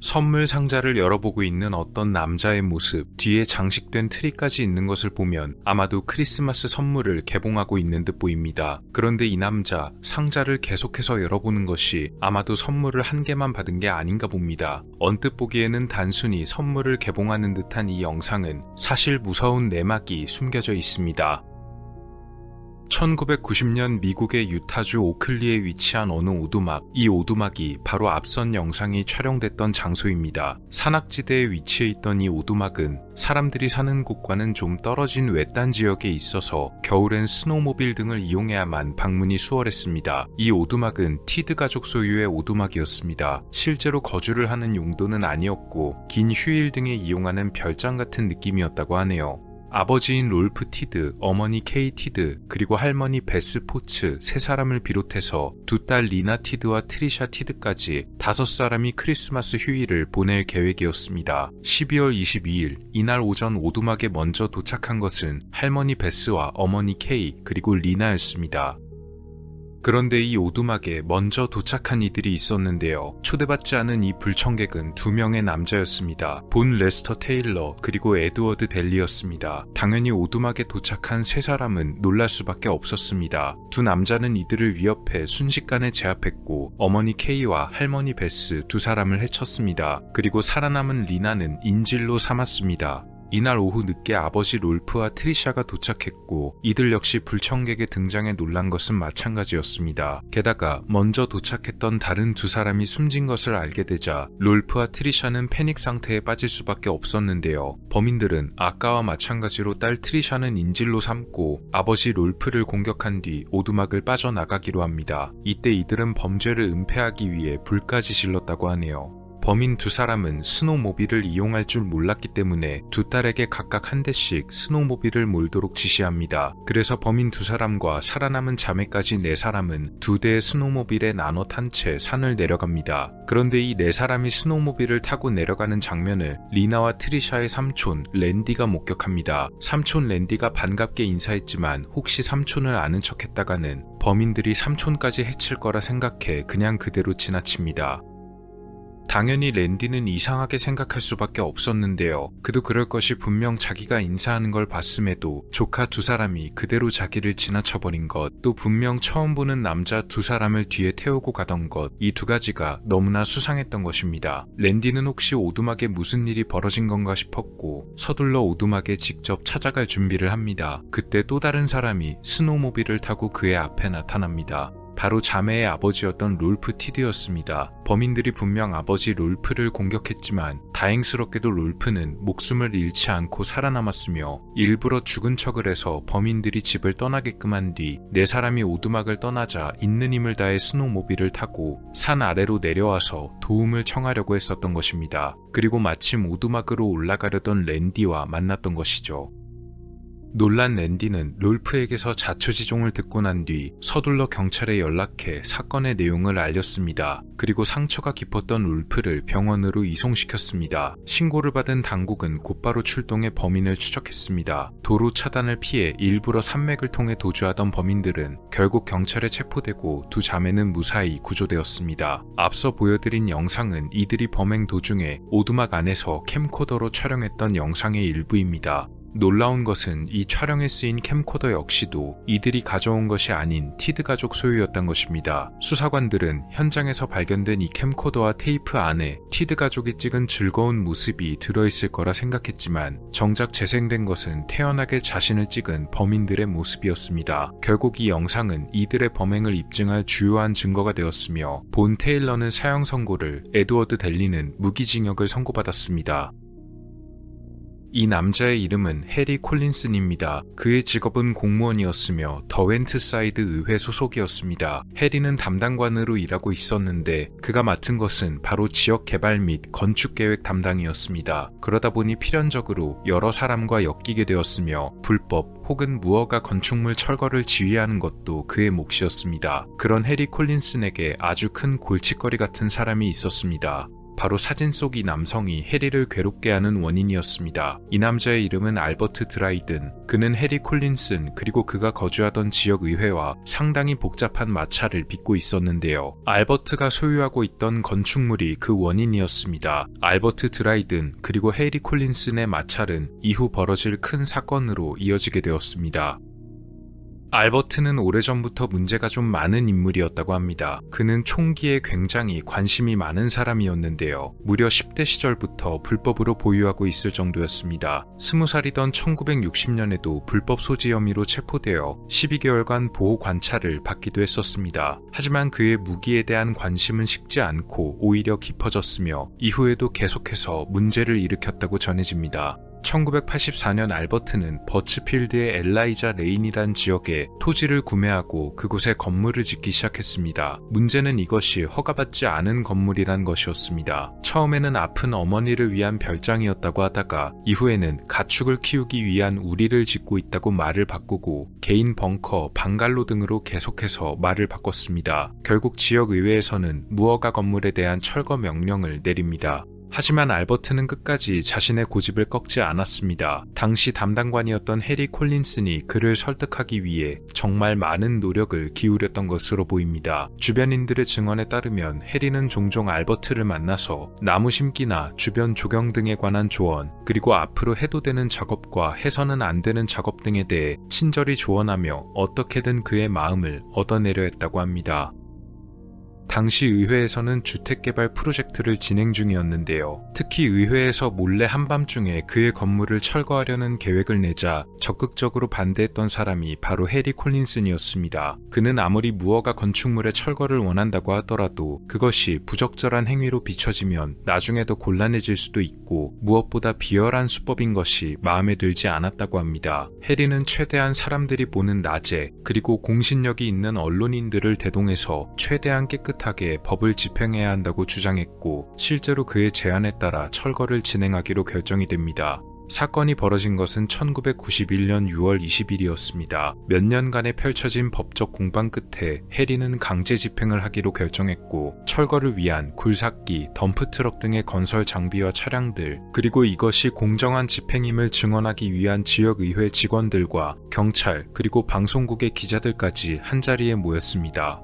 선물 상자를 열어보고 있는 어떤 남자의 모습, 뒤에 장식된 트리까지 있는 것을 보면 아마도 크리스마스 선물을 개봉하고 있는 듯 보입니다. 그런데 이 남자, 상자를 계속해서 열어보는 것이 아마도 선물을 한 개만 받은 게 아닌가 봅니다. 언뜻 보기에는 단순히 선물을 개봉하는 듯한 이 영상은 사실 무서운 내막이 숨겨져 있습니다. 1990년 미국의 유타주 오클리에 위치한 어느 오두막, 이 오두막이 바로 앞선 영상이 촬영됐던 장소입니다. 산악지대에 위치해 있던 이 오두막은 사람들이 사는 곳과는 좀 떨어진 외딴 지역에 있어서 겨울엔 스노모빌 등을 이용해야만 방문이 수월했습니다. 이 오두막은 티드 가족 소유의 오두막이었습니다. 실제로 거주를 하는 용도는 아니었고 긴 휴일 등에 이용하는 별장 같은 느낌이었다고 하네요. 아버지인 롤프 티드, 어머니 케이 티드, 그리고 할머니 베스 포츠 세 사람을 비롯해서 두 딸 리나 티드와 트리샤 티드까지 5사람이 크리스마스 휴일을 보낼 계획이었습니다. 12월 22일, 이날 오전 오두막에 먼저 도착한 것은 할머니 베스와 어머니 케이, 그리고 리나였습니다. 그런데 이 오두막에 먼저 도착한 이들이 있었는데요. 초대받지 않은 이 불청객은 2명의 남자였습니다. 본 레스터 테일러 그리고 에드워드 델리였습니다. 당연히 오두막에 도착한 3사람은 놀랄 수밖에 없었습니다. 두 남자는 이들을 위협해 순식간에 제압했고 어머니 케이와 할머니 베스 2사람을 해쳤습니다. 그리고 살아남은 리나는 인질로 삼았습니다. 이날 오후 늦게 아버지 롤프와 트리샤가 도착했고 이들 역시 불청객의 등장에 놀란 것은 마찬가지였습니다. 게다가 먼저 도착했던 다른 2사람이 숨진 것을 알게 되자 롤프와 트리샤는 패닉 상태에 빠질 수밖에 없었는데요. 범인들은 아까와 마찬가지로 딸 트리샤는 인질로 삼고 아버지 롤프를 공격한 뒤 오두막을 빠져나가기로 합니다. 이때 이들은 범죄를 은폐하기 위해 불까지 질렀다고 하네요. 범인 2사람은 스노모빌을 이용할 줄 몰랐기 때문에 두 딸에게 각각 한 대씩 스노모빌을 몰도록 지시합니다. 그래서 범인 2사람과 살아남은 자매까지 4사람은 2대의 스노모빌에 나눠 탄 채 산을 내려갑니다. 그런데 이 4사람이 스노모빌을 타고 내려가는 장면을 리나와 트리샤의 삼촌 랜디가 목격합니다. 삼촌 랜디가 반갑게 인사했지만 혹시 삼촌을 아는 척했다가는 범인들이 삼촌까지 해칠 거라 생각해 그냥 그대로 지나칩니다. 당연히 랜디는 이상하게 생각할 수밖에 없었는데요. 그도 그럴 것이 분명 자기가 인사하는 걸 봤음에도 조카 2사람이 그대로 자기를 지나쳐버린 것, 또 분명 처음 보는 남자 2사람을 뒤에 태우고 가던 것, 이 2가지가 너무나 수상했던 것입니다. 랜디는 혹시 오두막에 무슨 일이 벌어진 건가 싶었고 서둘러 오두막에 직접 찾아갈 준비를 합니다. 그때 또 다른 사람이 스노모빌을 타고 그의 앞에 나타납니다. 바로 자매의 아버지였던 롤프 티드였습니다. 범인들이 분명 아버지 롤프를 공격했지만 다행스럽게도 롤프는 목숨을 잃지 않고 살아남았으며 일부러 죽은 척을 해서 범인들이 집을 떠나게끔 한 뒤 4사람이 오두막을 떠나자 있는 힘을 다해 스노모빌을 타고 산 아래로 내려와서 도움을 청하려고 했었던 것입니다. 그리고 마침 오두막으로 올라가려던 랜디와 만났던 것이죠. 놀란 랜디는 롤프에게서 자초지종을 듣고 난 뒤 서둘러 경찰에 연락해 사건의 내용을 알렸습니다. 그리고 상처가 깊었던 롤프를 병원으로 이송시켰습니다. 신고를 받은 당국은 곧바로 출동해 범인을 추적했습니다. 도로 차단을 피해 일부러 산맥을 통해 도주하던 범인들은 결국 경찰에 체포되고 2 자매는 무사히 구조되었습니다. 앞서 보여드린 영상은 이들이 범행 도중에 오두막 안에서 캠코더로 촬영했던 영상의 일부입니다. 놀라운 것은 이 촬영에 쓰인 캠코더 역시도 이들이 가져온 것이 아닌 티드 가족 소유였던 것입니다. 수사관들은 현장에서 발견된 이 캠코더와 테이프 안에 티드 가족이 찍은 즐거운 모습이 들어있을 거라 생각했지만 정작 재생된 것은 태연하게 자신을 찍은 범인들의 모습이었습니다. 결국 이 영상은 이들의 범행을 입증할 주요한 증거가 되었으며 본 테일러는 사형 선고를, 에드워드 델리는 무기징역을 선고받았습니다. 이 남자의 이름은 해리 콜린슨입니다. 그의 직업은 공무원이었으며 더웬트사이드 의회 소속이었습니다. 해리는 담당관으로 일하고 있었는데 그가 맡은 것은 바로 지역 개발 및 건축 계획 담당이었습니다. 그러다 보니 필연적으로 여러 사람과 엮이게 되었으며 불법 혹은 무허가 건축물 철거를 지휘하는 것도 그의 몫이었습니다. 그런 해리 콜린슨에게 아주 큰 골칫거리 같은 사람이 있었습니다. 바로 사진 속 이 남성이 해리를 괴롭게 하는 원인이었습니다. 이 남자의 이름은 알버트 드라이든. 그는 해리 콜린슨 그리고 그가 거주하던 지역 의회와 상당히 복잡한 마찰을 빚고 있었는데요. 알버트가 소유하고 있던 건축물이 그 원인이었습니다. 알버트 드라이든 그리고 해리 콜린슨의 마찰은 이후 벌어질 큰 사건으로 이어지게 되었습니다. 알버트는 오래전부터 문제가 좀 많은 인물이었다고 합니다. 그는 총기에 굉장히 관심이 많은 사람이었는데요. 무려 10대 시절부터 불법으로 보유하고 있을 정도였습니다. 20살이던 1960년에도 불법 소지 혐의로 체포되어 12개월간 보호 관찰을 받기도 했었습니다. 하지만 그의 무기에 대한 관심은 식지 않고 오히려 깊어졌으며 이후에도 계속해서 문제를 일으켰다고 전해집니다. 1984년 알버트는 버츠필드의 엘라이자 레인이란 지역에 토지를 구매하고 그곳에 건물을 짓기 시작했습니다. 문제는 이것이 허가받지 않은 건물이란 것이었습니다. 처음에는 아픈 어머니를 위한 별장이었다고 하다가 이후에는 가축을 키우기 위한 우리를 짓고 있다고 말을 바꾸고 개인 벙커, 방갈로 등으로 계속해서 말을 바꿨습니다. 결국 지역의회에서는 무허가 건물에 대한 철거 명령을 내립니다. 하지만 알버트는 끝까지 자신의 고집을 꺾지 않았습니다. 당시 담당관이었던 해리 콜린슨이 그를 설득하기 위해 정말 많은 노력을 기울였던 것으로 보입니다. 주변인들의 증언에 따르면 해리는 종종 알버트를 만나서 나무 심기나 주변 조경 등에 관한 조언, 그리고 앞으로 해도 되는 작업과 해서는 안 되는 작업 등에 대해 친절히 조언하며 어떻게든 그의 마음을 얻어내려 했다고 합니다. 당시 의회에서는 주택개발 프로젝트를 진행 중이었는데요. 특히 의회에서 몰래 한밤중에 그의 건물을 철거하려는 계획을 내자 적극적으로 반대했던 사람이 바로 해리 콜린슨이었습니다. 그는 아무리 무허가 건축물의 철거를 원한다고 하더라도 그것이 부적절한 행위로 비춰지면 나중에 더 곤란해질 수도 있고 무엇보다 비열한 수법인 것이 마음에 들지 않았다고 합니다. 해리는 최대한 사람들이 보는 낮에 그리고 공신력이 있는 언론인들을 대동해서 최대한 깨끗하게 법을 집행해야 한다고 주장했고 실제로 그의 제안에 따라 철거를 진행하기로 결정이 됩니다. 사건이 벌어진 것은 1991년 6월 20일이었습니다. 몇 년간에 펼쳐진 법적 공방 끝에 해리는 강제 집행을 하기로 결정했고 철거를 위한 굴삭기, 덤프트럭 등의 건설 장비와 차량들, 그리고 이것이 공정한 집행임을 증언하기 위한 지역의회 직원들과 경찰, 그리고 방송국의 기자들까지 한자리에 모였습니다.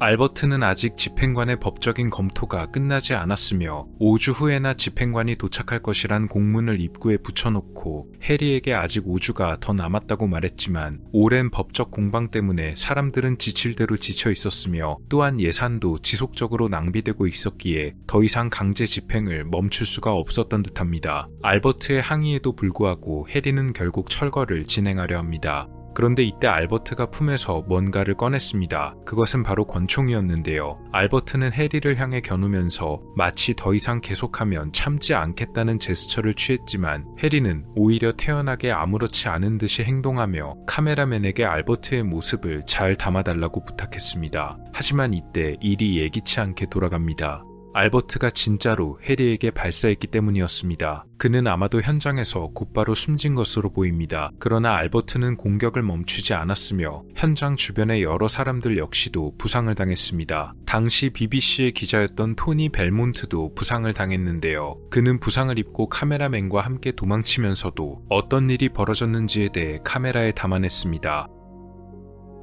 알버트는 아직 집행관의 법적인 검토가 끝나지 않았으며 5주 후에나 집행관이 도착할 것이란 공문을 입구에 붙여놓고 해리에게 아직 5주가 더 남았다고 말했지만 오랜 법적 공방 때문에 사람들은 지칠 대로 지쳐 있었으며 또한 예산도 지속적으로 낭비되고 있었기에 더 이상 강제 집행을 멈출 수가 없었던 듯합니다. 알버트의 항의에도 불구하고 해리는 결국 철거를 진행하려 합니다. 그런데 이때 알버트가 품에서 뭔가를 꺼냈습니다. 그것은 바로 권총이었는데요. 알버트는 해리를 향해 겨누면서 마치 더 이상 계속하면 참지 않겠다는 제스처를 취했지만 해리는 오히려 태연하게 아무렇지 않은 듯이 행동하며 카메라맨에게 알버트의 모습을 잘 담아달라고 부탁했습니다. 하지만 이때 일이 예기치 않게 돌아갑니다. 알버트가 진짜로 해리에게 발사했기 때문이었습니다. 그는 아마도 현장에서 곧바로 숨진 것으로 보입니다. 그러나 알버트는 공격을 멈추지 않았으며 현장 주변의 여러 사람들 역시도 부상을 당했습니다. 당시 BBC의 기자였던 토니 벨몬트도 부상을 당했는데요. 그는 부상을 입고 카메라맨과 함께 도망치면서도 어떤 일이 벌어졌는지에 대해 카메라에 담아냈습니다.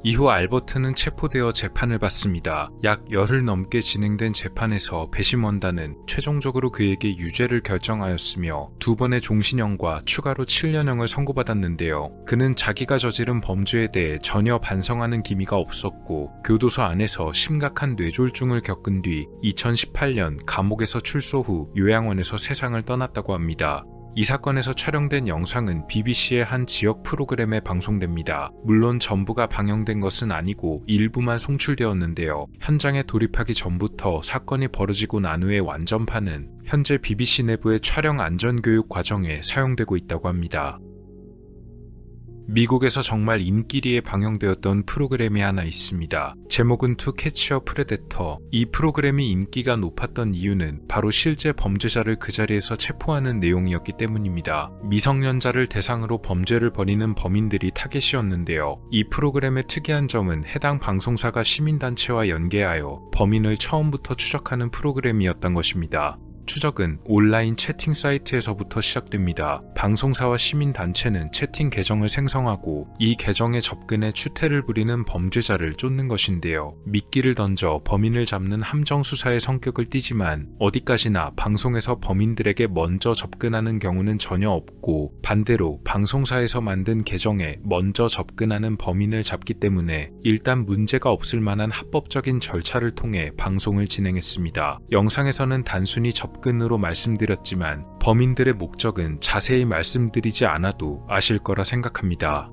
이후 알버트는 체포되어 재판을 받습니다. 약 열흘 넘게 진행된 재판에서 배심원단은 최종적으로 그에게 유죄를 결정하였으며 2번의 종신형과 추가로 7년형을 선고받았는데요. 그는 자기가 저지른 범죄에 대해 전혀 반성하는 기미가 없었고 교도소 안에서 심각한 뇌졸중을 겪은 뒤 2018년 감옥에서 출소 후 요양원에서 세상을 떠났다고 합니다. 이 사건에서 촬영된 영상은 BBC의 한 지역 프로그램에 방송됩니다. 물론 전부가 방영된 것은 아니고 일부만 송출되었는데요. 현장에 돌입하기 전부터 사건이 벌어지고 난 후의 완전판은 현재 BBC 내부의 촬영 안전교육 과정에 사용되고 있다고 합니다. 미국에서 정말 인기리에 방영되었던 프로그램이 하나 있습니다. 제목은 To Catch a Predator. 이 프로그램이 인기가 높았던 이유는 바로 실제 범죄자를 그 자리에서 체포하는 내용이었기 때문입니다. 미성년자를 대상으로 범죄를 벌이는 범인들이 타겟이었는데요. 이 프로그램의 특이한 점은 해당 방송사가 시민단체와 연계하여 범인을 처음부터 추적하는 프로그램이었던 것입니다. 추적은 온라인 채팅 사이트에서부터 시작됩니다. 방송사와 시민단체는 채팅 계정을 생성하고 이 계정에 접근해 추태를 부리는 범죄자를 쫓는 것인데요. 미끼를 던져 범인을 잡는 함정 수사의 성격을 띠지만 어디까지나 방송에서 범인들에게 먼저 접근하는 경우는 전혀 없고 반대로 방송사에서 만든 계정에 먼저 접근하는 범인을 잡기 때문에 일단 문제가 없을 만한 합법적인 절차를 통해 방송을 진행했습니다. 영상에서는 단순히 접근으로 말씀드렸지만 범인들의 목적은 자세히 말씀드리지 않아도 아실 거라 생각합니다.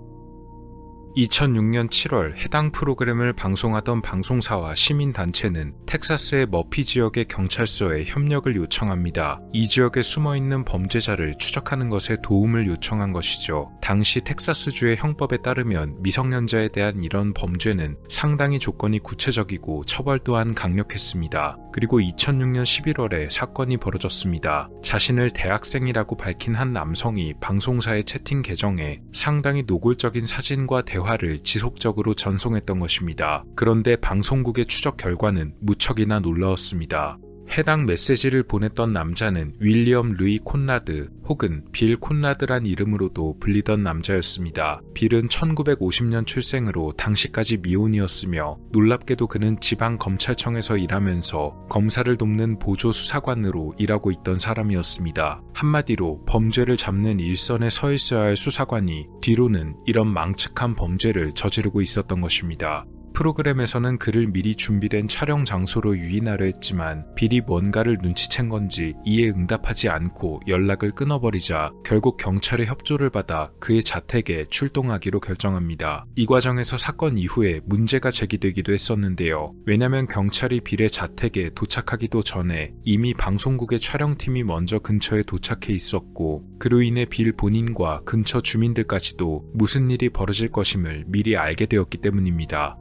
2006년 7월 해당 프로그램을 방송하던 방송사와 시민단체는 텍사스의 머피 지역의 경찰서에 협력을 요청합니다. 이 지역에 숨어있는 범죄자를 추적하는 것에 도움을 요청한 것이죠. 당시 텍사스주의 형법에 따르면 미성년자에 대한 이런 범죄는 상당히 조건이 구체적이고 처벌 또한 강력했습니다. 그리고 2006년 11월에 사건이 벌어졌습니다. 자신을 대학생이라고 밝힌 한 남성이 방송사의 채팅 계정에 상당히 노골적인 사진과 대화를 지속적으로 전송했던 것입니다. 그런데 방송국의 추적 결과는 무척이나 놀라웠습니다. 해당 메시지를 보냈던 남자는 윌리엄 루이 콘라드 혹은 빌 콘라드란 이름으로도 불리던 남자였습니다. 빌은 1950년 출생으로 당시까지 미혼이었으며 놀랍게도 그는 지방검찰청에서 일하면서 검사를 돕는 보조수사관으로 일하고 있던 사람이었습니다. 한마디로 범죄를 잡는 일선에 서 있어야 할 수사관이 뒤로는 이런 망측한 범죄를 저지르고 있었던 것입니다. 프로그램에서는 그를 미리 준비된 촬영 장소로 유인하려 했지만 빌이 뭔가를 눈치챈 건지 이에 응답하지 않고 연락을 끊어버리자 결국 경찰의 협조를 받아 그의 자택에 출동하기로 결정합니다. 이 과정에서 사건 이후에 문제가 제기되기도 했었는데요. 왜냐면 경찰이 빌의 자택에 도착하기도 전에 이미 방송국의 촬영팀이 먼저 근처에 도착해 있었고 그로 인해 빌 본인과 근처 주민들까지도 무슨 일이 벌어질 것임을 미리 알게 되었기 때문입니다.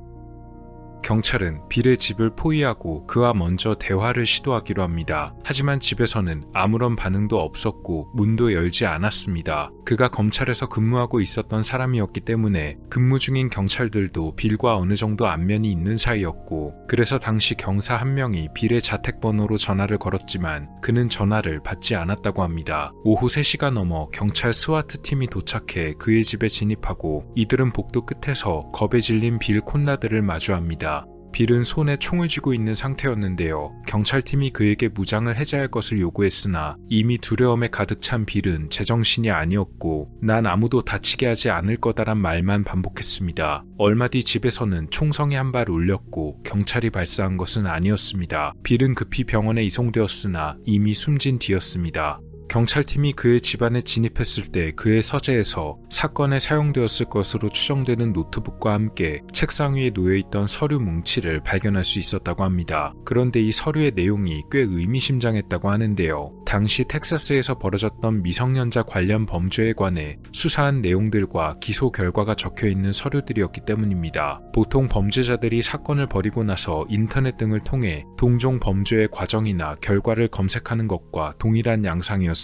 경찰은 빌의 집을 포위하고 그와 먼저 대화를 시도하기로 합니다. 하지만 집에서는 아무런 반응도 없었고 문도 열지 않았습니다. 그가 검찰에서 근무하고 있었던 사람이었기 때문에 근무 중인 경찰들도 빌과 어느 정도 안면이 있는 사이였고 그래서 당시 경사 한 명이 빌의 자택번호로 전화를 걸었지만 그는 전화를 받지 않았다고 합니다. 오후 3시가 넘어 경찰 스와트 팀이 도착해 그의 집에 진입하고 이들은 복도 끝에서 겁에 질린 빌 콘라드를 마주합니다. 빌은 손에 총을 쥐고 있는 상태였는데요. 경찰팀이 그에게 무장을 해제할 것을 요구했으나 이미 두려움에 가득 찬 빌은 제정신이 아니었고 난 아무도 다치게 하지 않을 거다란 말만 반복했습니다. 얼마 뒤 집에서는 총성이 한 발 울렸고 경찰이 발사한 것은 아니었습니다. 빌은 급히 병원에 이송되었으나 이미 숨진 뒤였습니다. 경찰팀이 그의 집안에 진입했을 때 그의 서재에서 사건에 사용되었을 것으로 추정되는 노트북과 함께 책상 위에 놓여있던 서류 뭉치를 발견할 수 있었다고 합니다. 그런데 이 서류의 내용이 꽤 의미심장했다고 하는데요. 당시 텍사스에서 벌어졌던 미성년자 관련 범죄에 관해 수사한 내용들과 기소 결과가 적혀있는 서류들이었기 때문입니다. 보통 범죄자들이 사건을 벌이고 나서 인터넷 등을 통해 동종 범죄의 과정이나 결과를 검색하는 것과 동일한 양상이었습니다.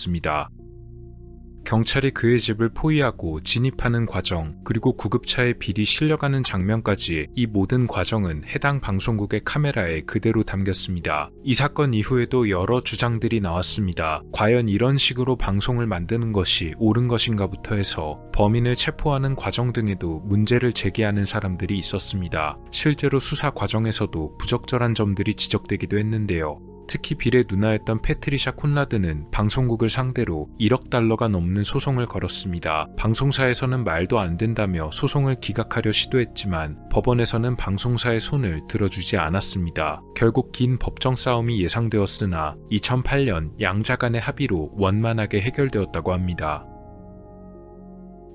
경찰이 그의 집을 포위하고 진입하는 과정, 그리고 구급차에 빌이 실려가는 장면까지 이 모든 과정은 해당 방송국의 카메라에 그대로 담겼습니다. 이 사건 이후에도 여러 주장들이 나왔습니다. 과연 이런 식으로 방송을 만드는 것이 옳은 것인가부터 해서 범인을 체포하는 과정 등에도 문제를 제기하는 사람들이 있었습니다. 실제로 수사 과정에서도 부적절한 점들이 지적되기도 했는데요. 특히 빌의 누나였던 패트리샤 콘라드는 방송국을 상대로 1억 달러가 넘는 소송을 걸었습니다. 방송사에서는 말도 안 된다며 소송을 기각하려 시도했지만 법원에서는 방송사의 손을 들어주지 않았습니다. 결국 긴 법정 싸움이 예상되었으나 2008년 양자 간의 합의로 원만하게 해결되었다고 합니다.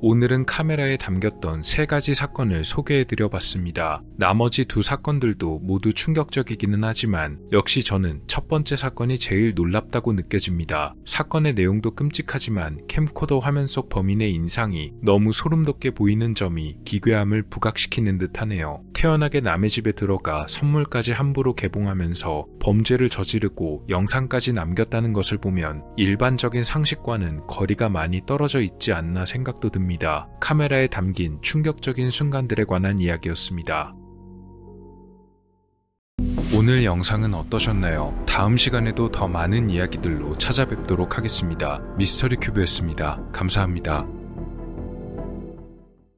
오늘은 카메라에 담겼던 3가지 사건을 소개해드려 봤습니다. 나머지 2 사건들도 모두 충격적이기는 하지만 역시 저는 첫 번째 사건이 제일 놀랍다고 느껴집니다. 사건의 내용도 끔찍하지만 캠코더 화면 속 범인의 인상이 너무 소름돋게 보이는 점이 기괴함을 부각시키는 듯하네요. 태연하게 남의 집에 들어가 선물까지 함부로 개봉하면서 범죄를 저지르고 영상까지 남겼다는 것을 보면 일반적인 상식과는 거리가 많이 떨어져 있지 않나 생각도 듭니다. 카메라에 담긴 충격적인 순간들에 관한 이야기였습니다. 오늘 영상은 어떠셨나요? 다음 시간에도 더 많은 이야기들로 찾아뵙도록 하겠습니다. 미스터리 큐브였습니다. 감사합니다.